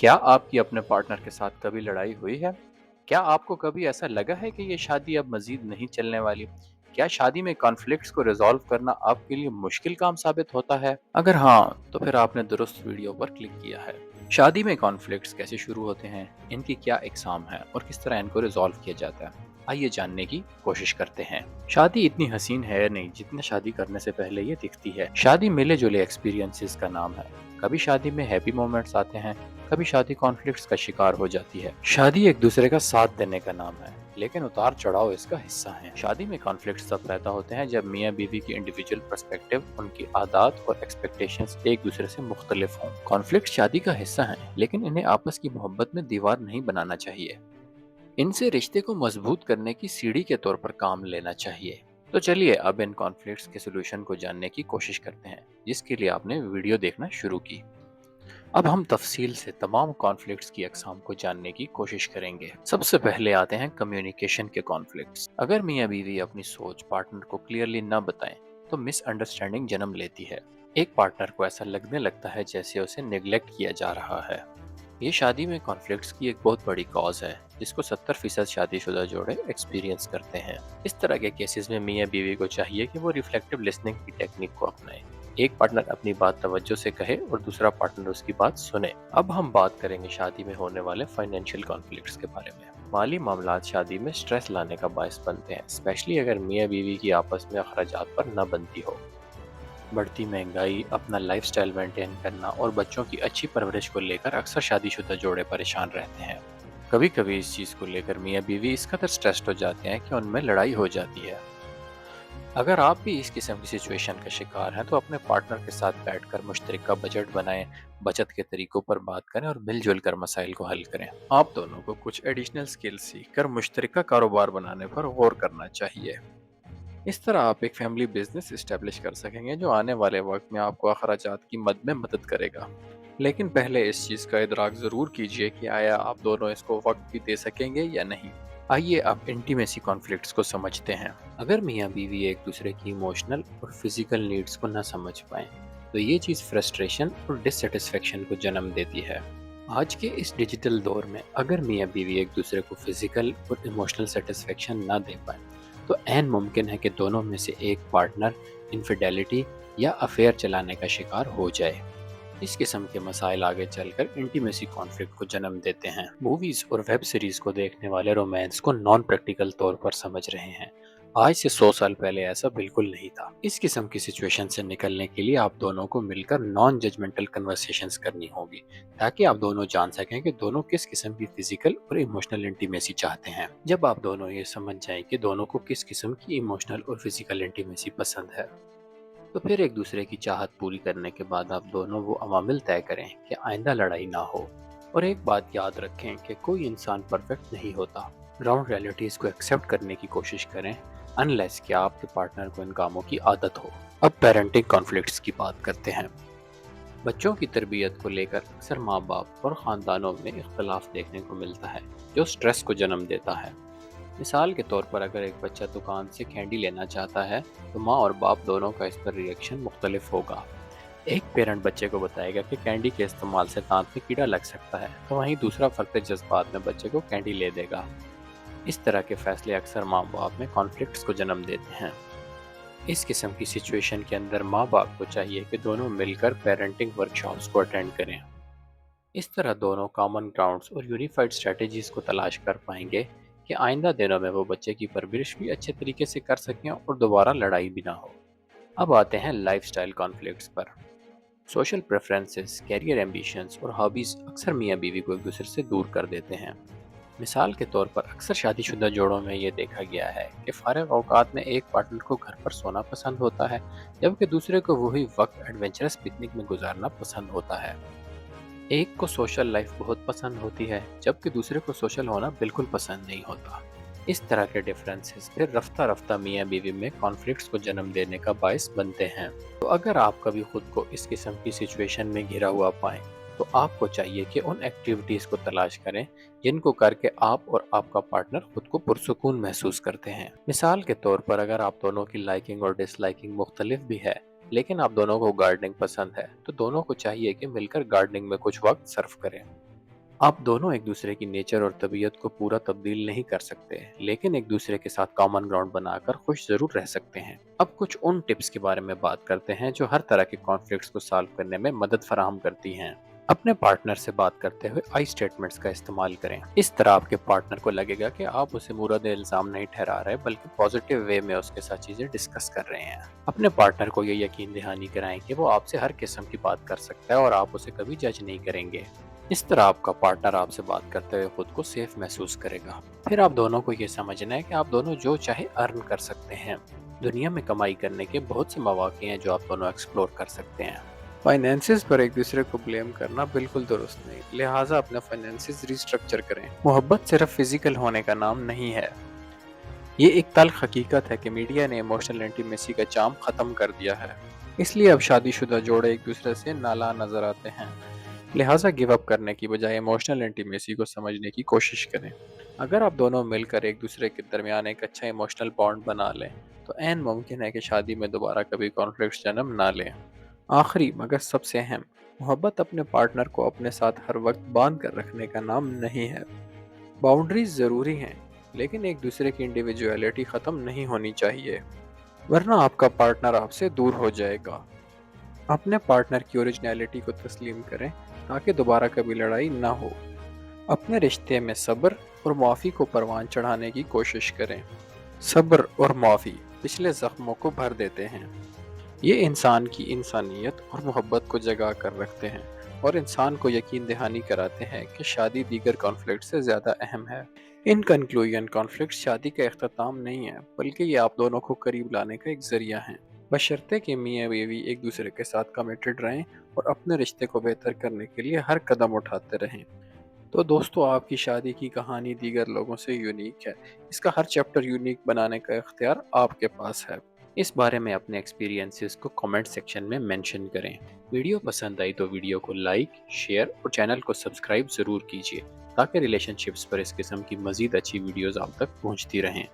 क्या आपकी अपने पार्टनर के साथ कभी लड़ाई हुई है? क्या आपको कभी ऐसा लगा है कि ये शादी अब मज़ीद नहीं चलने वाली? क्या शादी में कॉन्फ्लिक्ट्स को रिज़ॉल्व करना आपके लिए मुश्किल काम साबित होता है? अगर हाँ, तो फिर आपने दुरुस्त वीडियो पर क्लिक किया है। शादी में कॉन्फ्लिक्ट्स कैसे शुरू होते हैं? इनकी क्या इकसाम है और किस तरह इनको रिज़ॉल्व किया जाता है? आइए जानने की कोशिश करते हैं। शादी इतनी हसीन है नहीं जितना शादी करने से पहले ये दिखती है। शादी मिले जुले एक्सपीरियंसेस का नाम है। कभी शादी में हैप्पी मोमेंट्स आते हैं, कभी शादी कॉन्फ्लिक्ट्स का शिकार हो जाती है। शादी एक दूसरे का साथ देने का नाम है, लेकिन उतार चढ़ाव इसका हिस्सा है। शादी में कॉन्फ्लिक्ट्स तब पैदा होते हैं जब मियाँ बीवी की इंडिविजुअल पर्सपेक्टिव, उनकी आदत और एक्सपेक्टेशंस एक दूसरे से मुख्तलिफ हों। कॉन्फ्लिक्ट शादी का हिस्सा हैं, लेकिन इन्हें आपस की मोहब्बत में दीवार नहीं बनाना चाहिए। इनसे रिश्ते को मजबूत करने की सीढ़ी के तौर पर काम लेना चाहिए। तो चलिए अब इन कॉन्फ्लिक्ट्स के सोल्यूशन को जानने की कोशिश करते हैं, जिसके लिए आपने वीडियो देखना शुरू की। अब हम तफसील से तमाम कॉन्फ्लिक्ट्स की अकसाम को जानने की कोशिश करेंगे। सबसे पहले आते हैं कम्युनिकेशन के कॉन्फ्लिक्ट्स। अगर मियाँ बीवी अपनी सोच पार्टनर को क्लियरली न बताएं, तो मिसअंडरस्टैंडिंग जन्म लेती है। एक पार्टनर को ऐसा लगने लगता है जैसे उसे नेग्लेक्ट किया जा रहा है। ये शादी में कॉन्फ्लिक्ट्स की एक बहुत बड़ी कॉज है, जिसको 70% शादीशुदा जोड़े एक्सपीरियंस करते हैं। इस तरह के केसेस में मियाँ बीवी को चाहिए कि वो रिफ्लेक्टिव लिसनिंग की टेक्निक को अपनाएं। एक पार्टनर अपनी बात तवज्जो से कहे और दूसरा पार्टनर उसकी बात सुने। अब हम बात करेंगे शादी में होने वाले फाइनेंशियल कॉन्फ्लिक्ट्स के बारे में। माली मामलात शादी में स्ट्रेस लाने का बायस बनते हैं, स्पेशली अगर मियाँ बीवी की आपस में अखराजात पर न बनती हो। बढ़ती महंगाई, अपना लाइफस्टाइल मेंटेन करना और बच्चों की अच्छी परवरिश को लेकर अक्सर शादीशुदा जोड़े परेशान रहते हैं। कभी कभी इस चीज़ को लेकर मियाँ बीवी इस कदर स्ट्रेस्ड हो जाते हैं कि उनमें लड़ाई हो जाती है। अगर आप भी इस किस्म की सिचुएशन का शिकार हैं, तो अपने पार्टनर के साथ बैठकर मुश्तरका बजट बनाएं, बचत के तरीकों पर बात करें और मिलजुल कर मसाइल को हल करें। आप दोनों को कुछ एडिशनल स्किल्स सीख कर मुश्तरका कारोबार बनाने पर गौर करना चाहिए। इस तरह आप एक फैमिली बिजनेस इस्टेब्लिश कर सकेंगे जो आने वाले वक्त में आपको अखराजात की मद में मदद करेगा। लेकिन पहले इस चीज़ का इदराक ज़रूर कीजिए कि आया आप दोनों इसको वक्त भी दे सकेंगे या नहीं। आइए अब इंटीमेसी कॉन्फ्लिक्ट्स को समझते हैं। अगर मियाँ बीवी एक दूसरे की इमोशनल और फिजिकल नीड्स को न समझ पाए, तो ये चीज़ फ्रस्ट्रेशन और डिससेटिस्फेक्शन को जन्म देती है। आज के इस डिजिटल दौर में अगर मियाँ बीवी एक दूसरे को फिजिकल और इमोशनल सेटिस्फेक्शन ना दे पाए, तो ऐन मुमकिन है कि दोनों में से एक पार्टनर इनफिडेलिटी या अफेयर चलाने का शिकार हो जाए। इस किस्म के मसाइल आगे चलकर इंटीमेसी कॉन्फ्लिक्ट को जन्म देते हैं। मूवीज और वेब सीरीज को देखने वाले रोमांस को नॉन प्रैक्टिकल तौर पर समझ रहे हैं। आज से 100 साल पहले ऐसा बिल्कुल नहीं था। इस किस्म की सिचुएशन से निकलने के लिए आप दोनों को मिलकर नॉन जजमेंटल कन्वर्सेशंस करनी होगी, ताकि आप दोनों जान सकें कि दोनों किस किस्म की फिजिकल और इमोशनल इंटीमेसी चाहते हैं। जब आप दोनों ये समझ जाएं कि दोनों को किस किस्म की इमोशनल और फिजिकल इंटीमेसी पसंद है, तो फिर एक दूसरे की चाहत पूरी करने के बाद आप दोनों वो अवामिल तय करें कि आइंदा लड़ाई ना हो। और एक बात याद रखें कि कोई इंसान परफेक्ट नहीं होता। ग्राउंड रियलिटीज को एक्सेप्ट करने की कोशिश करें, अनलेस कि आपके पार्टनर को इन कामों की आदत हो। अब पेरेंटिंग कॉन्फ्लिक्ट्स की बात करते हैं। बच्चों की तरबियत को लेकर अक्सर माँ बाप और ख़ानदानों में इख्तलाफ देखने को मिलता है, जो स्ट्रेस को जन्म देता है। मिसाल के तौर पर अगर एक बच्चा दुकान से कैंडी लेना चाहता है, तो माँ और बाप दोनों का इस पर रिएक्शन मुख्तलिफ होगा। एक पेरेंट बच्चे को बताएगा कि कैंडी के इस्तेमाल से दांत में कीड़ा लग सकता है, तो वहीं दूसरा फर्द जज्बात में बच्चे को कैंडी ले देगा। इस तरह के फैसले अक्सर माँ बाप में कॉन्फ्लिक्ट्स को जन्म देते हैं। इस किस्म की सिचुएशन के अंदर माँ बाप को चाहिए कि दोनों मिलकर पेरेंटिंग वर्कशॉप्स को अटेंड करें। इस तरह दोनों कॉमन ग्राउंड्स और यूनिफाइड स्ट्रेटजीज को तलाश कर पाएंगे कि आइंदा दिनों में वो बच्चे की परवरिश भी अच्छे तरीके से कर सकें और दोबारा लड़ाई भी ना हो। अब आते हैं लाइफस्टाइल कॉन्फ्लिक्ट्स पर। सोशल प्रेफरेंसेस, कैरियर एम्बिशंस और हॉबीज अक्सर मियाँ बीवी को एक दूसरे से दूर कर देते हैं। मिसाल के तौर पर अक्सर शादीशुदा जोड़ों में ये देखा गया है कि फारिग औकात में एक पार्टनर को घर पर सोना पसंद होता है, जबकि दूसरे को वही वक्त एडवेंचरस पिकनिक में गुजारना पसंद होता है। एक को सोशल लाइफ बहुत पसंद होती है, जबकि दूसरे को सोशल होना बिल्कुल पसंद नहीं होता। इस तरह के डिफरेंसेस फिर रफ्ता रफ्ता मियाँ बीवी में कॉन्फ्लिक्ट्स को जन्म देने का बायस बनते हैं। तो अगर आप कभी खुद को इस किस्म की सिचुएशन में घिरा हुआ पाएं, तो आपको चाहिए कि उन एक्टिविटीज़ को तलाश करें जिनको करके आप और आपका पार्टनर खुद को पुरसुकून महसूस करते हैं। मिसाल के तौर पर अगर आप दोनों की लाइकिंग और डिसलाइकिंग मुख्तलिफ भी है, लेकिन आप दोनों को गार्डनिंग पसंद है, तो दोनों को चाहिए कि मिलकर गार्डनिंग में कुछ वक्त सर्फ करें। आप दोनों एक दूसरे की नेचर और तबीयत को पूरा तब्दील नहीं कर सकते, लेकिन एक दूसरे के साथ कॉमन ग्राउंड बनाकर खुश जरूर रह सकते हैं। अब कुछ उन टिप्स के बारे में बात करते हैं जो हर तरह के कॉन्फ्लिक्ट्स को सॉल्व करने में मदद फराहम करती हैं। अपने पार्टनर से बात करते हुए आई स्टेटमेंट्स का इस्तेमाल करें। इस तरह आपके पार्टनर को लगेगा कि आप उसे मुराद इल्जाम नहीं ठहरा रहे, बल्कि पॉजिटिव वे में उसके साथ चीजें डिस्कस कर रहे हैं। अपने पार्टनर को ये यकीन दहानी कराएं कि वो आपसे हर किस्म की बात कर सकता है और आप उसे कभी जज नहीं करेंगे। इस तरह आपका पार्टनर आपसे बात करते हुए खुद को सेफ महसूस करेगा। फिर आप दोनों को ये समझना है कि आप दोनों जो चाहे अर्न कर सकते हैं। दुनिया में कमाई करने के बहुत से मौके हैं जो आप दोनों एक्सप्लोर कर सकते हैं। फाइनेंसिस पर एक दूसरे को ब्लेम करना बिल्कुल दुरुस्त नहीं, लिहाजा अपने फाइनेंसिस रिस्ट्रक्चर करें। मोहब्बत सिर्फ फिजिकल होने का नाम नहीं है। ये एक तल्ख हकीकत है कि मीडिया ने इमोशनल इंटीमेसी का चार्म खत्म कर दिया है। इसलिए अब शादीशुदा जोड़े एक दूसरे से नाला नजर आते हैं। लिहाजा गिव अप करने की बजाय इमोशनल इंटीमेसी को समझने की कोशिश करें। अगर आप दोनों मिलकर एक दूसरे के दरमियान एक अच्छा इमोशनल बॉन्ड बना लें, तो ऐन मुमकिन है कि शादी में दोबारा कभी कॉन्फ्लिक्ट जन्म ना लें। आखिरी मगर सबसे अहम, मोहब्बत अपने पार्टनर को अपने साथ हर वक्त बांध कर रखने का नाम नहीं है। बाउंड्रीज जरूरी हैं, लेकिन एक दूसरे की इंडिविजुअलिटी खत्म नहीं होनी चाहिए, वरना आपका पार्टनर आपसे दूर हो जाएगा। अपने पार्टनर की ओरिजिनलिटी को तस्लीम करें ताकि दोबारा कभी लड़ाई ना हो। अपने रिश्ते में सब्र और माफ़ी को परवान चढ़ाने की कोशिश करें। सब्र और माफ़ी पिछले जख्मों को भर देते हैं। ये इंसान की इंसानियत और मोहब्बत को जगा कर रखते हैं और इंसान को यकीन दहानी कराते हैं कि शादी दीगर कॉन्फ्लिक्ट से ज़्यादा अहम है। इन कंक्लूजन, कॉन्फ्लिक्ट शादी का इख्तिताम नहीं है, बल्कि ये आप दोनों को करीब लाने का एक जरिया है। बशर्ते कि मियाँ बीवी एक दूसरे के साथ कमिटेड रहें और अपने रिश्ते को बेहतर करने के लिए हर कदम उठाते रहें। तो दोस्तों, आपकी शादी की कहानी दीगर लोगों से यूनिक है। इसका हर चैप्टर यूनिक बनाने का इख्तियार आपके पास है। इस बारे में अपने एक्सपीरियंसेस को कमेंट सेक्शन में मेंशन करें। वीडियो पसंद आई तो वीडियो को लाइक, शेयर और चैनल को सब्सक्राइब ज़रूर कीजिए, ताकि रिलेशनशिप्स पर इस किस्म की मज़ीद अच्छी वीडियोज़ आप तक पहुँचती रहें।